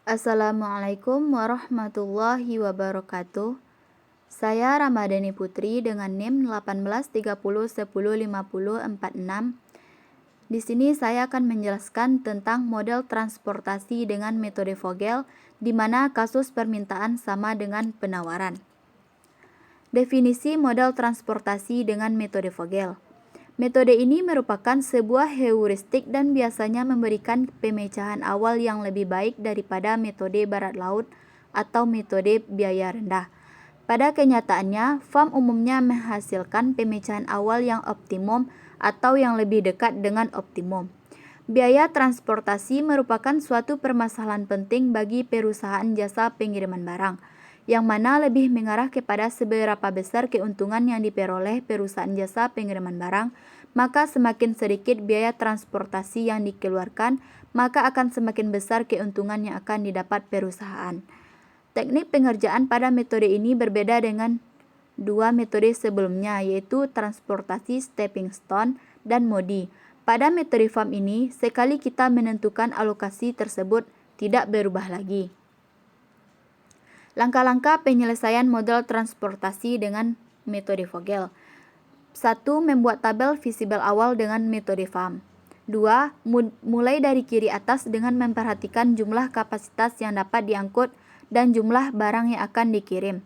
Assalamualaikum warahmatullahi wabarakatuh. Saya Ramadhani Putri dengan NIM 1830105046. Di sini saya akan menjelaskan tentang model transportasi dengan metode Vogel, di mana kasus permintaan sama dengan penawaran. Definisi model transportasi dengan metode Vogel. Metode ini merupakan sebuah heuristik dan biasanya memberikan pemecahan awal yang lebih baik daripada metode barat laut atau metode biaya rendah. Pada kenyataannya, FAM umumnya menghasilkan pemecahan awal yang optimum atau yang lebih dekat dengan optimum. Biaya transportasi merupakan suatu permasalahan penting bagi perusahaan jasa pengiriman barang, yang mana lebih mengarah kepada seberapa besar keuntungan yang diperoleh perusahaan jasa pengiriman barang, maka semakin sedikit biaya transportasi yang dikeluarkan, maka akan semakin besar keuntungan yang akan didapat perusahaan. Teknik pengerjaan pada metode ini berbeda dengan dua metode sebelumnya, yaitu transportasi stepping stone dan MODI. Pada metode FAM ini, sekali kita menentukan alokasi tersebut, tidak berubah lagi. Langkah-langkah penyelesaian model transportasi dengan metode Vogel. 1. Membuat tabel visible awal dengan metode FAM. 2. Mulai dari kiri atas dengan memperhatikan jumlah kapasitas yang dapat diangkut dan jumlah barang yang akan dikirim.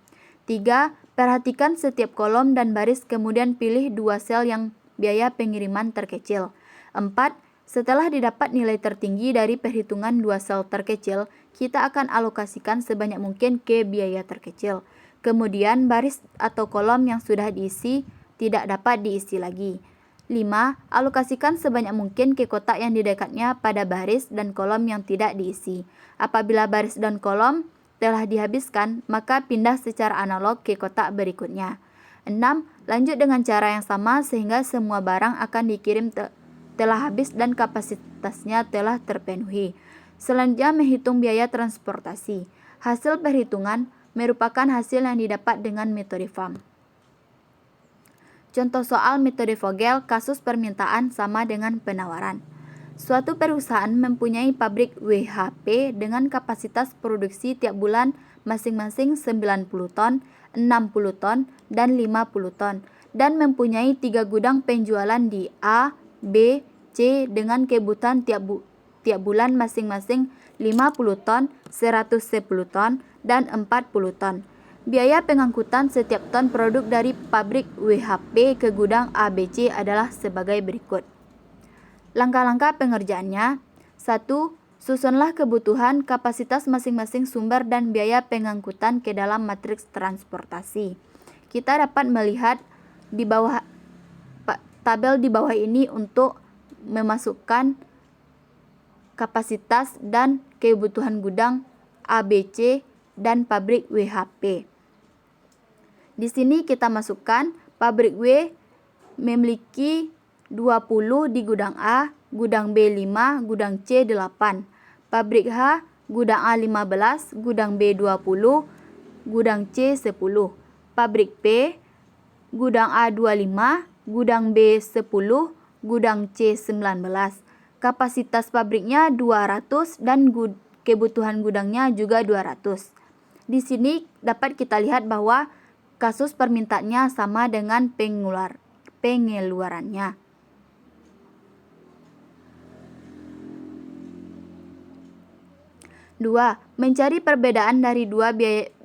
3. Perhatikan setiap kolom dan baris, kemudian pilih dua sel yang biaya pengiriman terkecil. 4. Setelah didapat nilai tertinggi dari perhitungan dua sel terkecil, kita akan alokasikan sebanyak mungkin ke biaya terkecil. Kemudian baris atau kolom yang sudah diisi tidak dapat diisi lagi. 5. Alokasikan sebanyak mungkin ke kotak yang di dekatnya pada baris dan kolom yang tidak diisi. Apabila baris dan kolom telah dihabiskan, maka pindah secara analog ke kotak berikutnya. 6. Lanjut dengan cara yang sama sehingga semua barang akan dikirim telah habis dan kapasitasnya telah terpenuhi. Selanjutnya menghitung biaya transportasi. Hasil perhitungan merupakan hasil yang didapat dengan metode FAM. Contoh soal metode Vogel, kasus permintaan sama dengan penawaran. Suatu perusahaan mempunyai pabrik WHP dengan kapasitas produksi tiap bulan masing-masing 90 ton, 60 ton, dan 50 ton, dan mempunyai 3 gudang penjualan di A, B, C dengan kebutuhan tiap bulan masing-masing 50 ton, 110 ton, dan 40 ton. Biaya pengangkutan setiap ton produk dari pabrik WHP ke gudang ABC adalah sebagai berikut. Langkah-langkah pengerjaannya. 1. Susunlah kebutuhan, kapasitas masing-masing sumber dan biaya pengangkutan ke dalam matriks transportasi. Kita dapat melihat di bawah tabel di bawah ini untuk memasukkan kapasitas dan kebutuhan gudang ABC dan pabrik WHP. Di sini kita masukkan pabrik W memiliki 20 di gudang A, gudang B 5, gudang C 8. Pabrik H, gudang A 15, gudang B 20, gudang C 10. Pabrik P, gudang A 25, gudang B 10, gudang C 19. Kapasitas pabriknya 200 dan kebutuhan gudangnya juga 200. Di sini dapat kita lihat bahwa kasus permintaannya sama dengan pengeluarannya. 2. Mencari perbedaan dari dua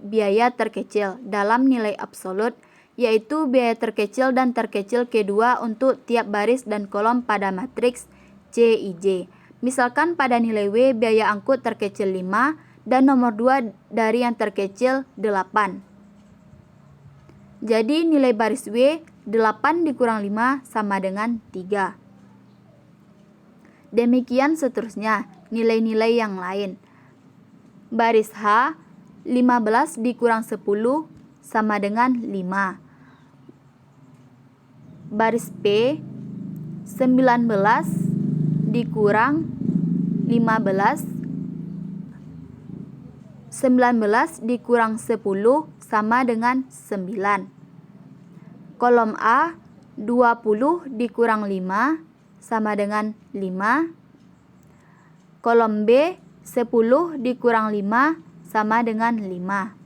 biaya terkecil dalam nilai absolut, yaitu biaya terkecil dan terkecil kedua untuk tiap baris dan kolom pada matriks CIJ. Misalkan pada nilai W biaya angkut terkecil 5 dan nomor 2 dari yang terkecil 8. Jadi nilai baris W 8 dikurang 5 sama dengan 3. Demikian seterusnya nilai-nilai yang lain. Baris H 15 dikurang 10 sama dengan 5. Baris P 19 dikurang 15, 19 dikurang 10 sama dengan 9. Kolom A 20 dikurang 5 sama dengan 5. Kolom B 10 dikurang 5 sama dengan 5.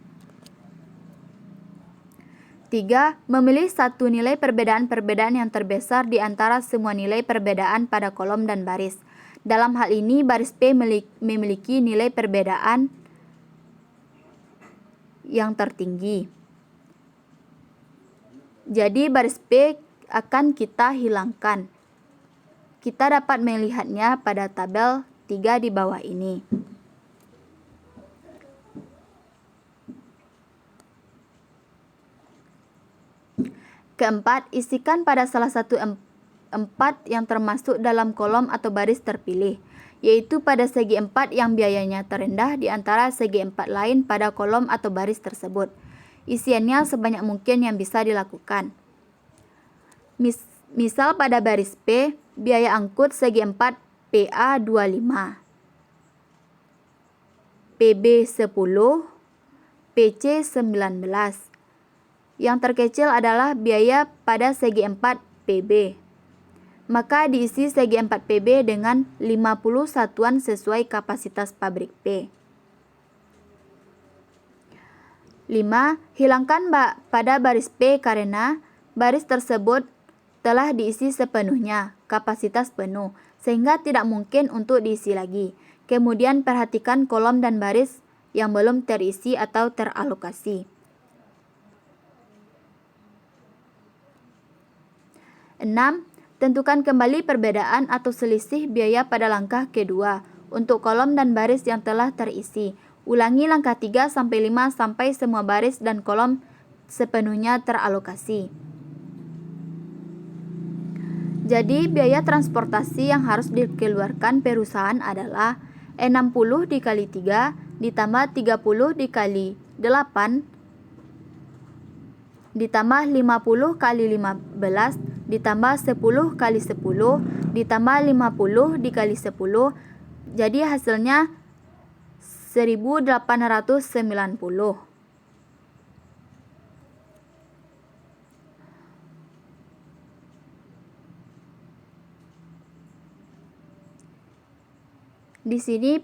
3. Memilih satu nilai perbedaan-perbedaan yang terbesar di antara semua nilai perbedaan pada kolom dan baris. Dalam hal ini, baris P memiliki nilai perbedaan yang tertinggi. Jadi, baris P akan kita hilangkan. Kita dapat melihatnya pada tabel 3 di bawah ini. Keempat, isikan pada salah satu 4 yang termasuk dalam kolom atau baris terpilih, yaitu pada segi 4 yang biayanya terendah di antara segi 4 lain pada kolom atau baris tersebut. Isiannya sebanyak mungkin yang bisa dilakukan. Misal pada baris P, biaya angkut segi 4 PA 25, PB 10, PC 19. Yang terkecil adalah biaya pada segi 4 PB. Maka diisi segi 4 PB dengan 50 satuan sesuai kapasitas pabrik P. 5. Hilangkan pada baris P karena baris tersebut telah diisi sepenuhnya, kapasitas penuh, sehingga tidak mungkin untuk diisi lagi. Kemudian perhatikan kolom dan baris yang belum terisi atau teralokasi. 6. Tentukan kembali perbedaan atau selisih biaya pada langkah kedua untuk kolom dan baris yang telah terisi. Ulangi langkah 3 sampai 5 sampai semua baris dan kolom sepenuhnya teralokasi. Jadi, biaya transportasi yang harus dikeluarkan perusahaan adalah 60 dikali 3 ditambah 30 dikali 8 ditambah 50 kali 15 ditambah 10 kali 10 ditambah 50 dikali 10, jadi hasilnya 1890. Di sini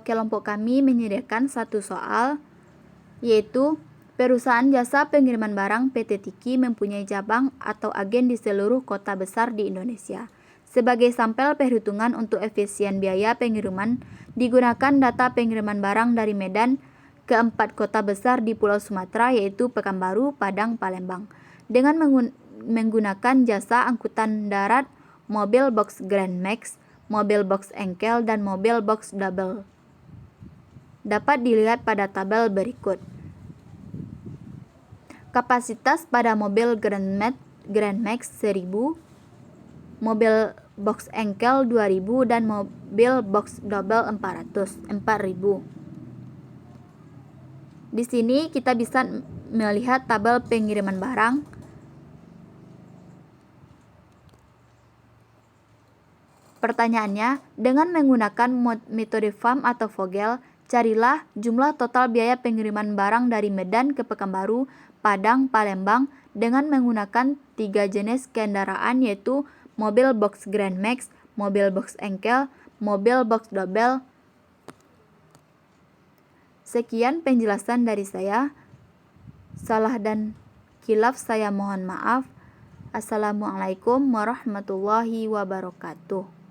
kelompok kami menyediakan satu soal, yaitu perusahaan jasa pengiriman barang PT Tiki mempunyai cabang atau agen di seluruh kota besar di Indonesia. Sebagai sampel perhitungan untuk efisien biaya pengiriman, digunakan data pengiriman barang dari Medan ke 4 kota besar di Pulau Sumatera, yaitu Pekanbaru, Padang, Palembang. Dengan menggunakan jasa angkutan darat, mobil box Grand Max, mobil box Engkel, dan mobil box Double. Dapat dilihat pada tabel berikut. Kapasitas pada mobil Grand Max 1000, mobil box Engkel 2000, dan mobil box Double 4000. Di sini kita bisa melihat tabel pengiriman barang. Pertanyaannya, dengan menggunakan metode FAM atau Vogel, carilah jumlah total biaya pengiriman barang dari Medan ke Pekanbaru, Padang, Palembang dengan menggunakan 3 jenis kendaraan, yaitu mobil box Grand Max, mobil box Engkel, mobil box Double. Sekian penjelasan dari saya. Salah dan khilaf saya mohon maaf. Assalamualaikum warahmatullahi wabarakatuh.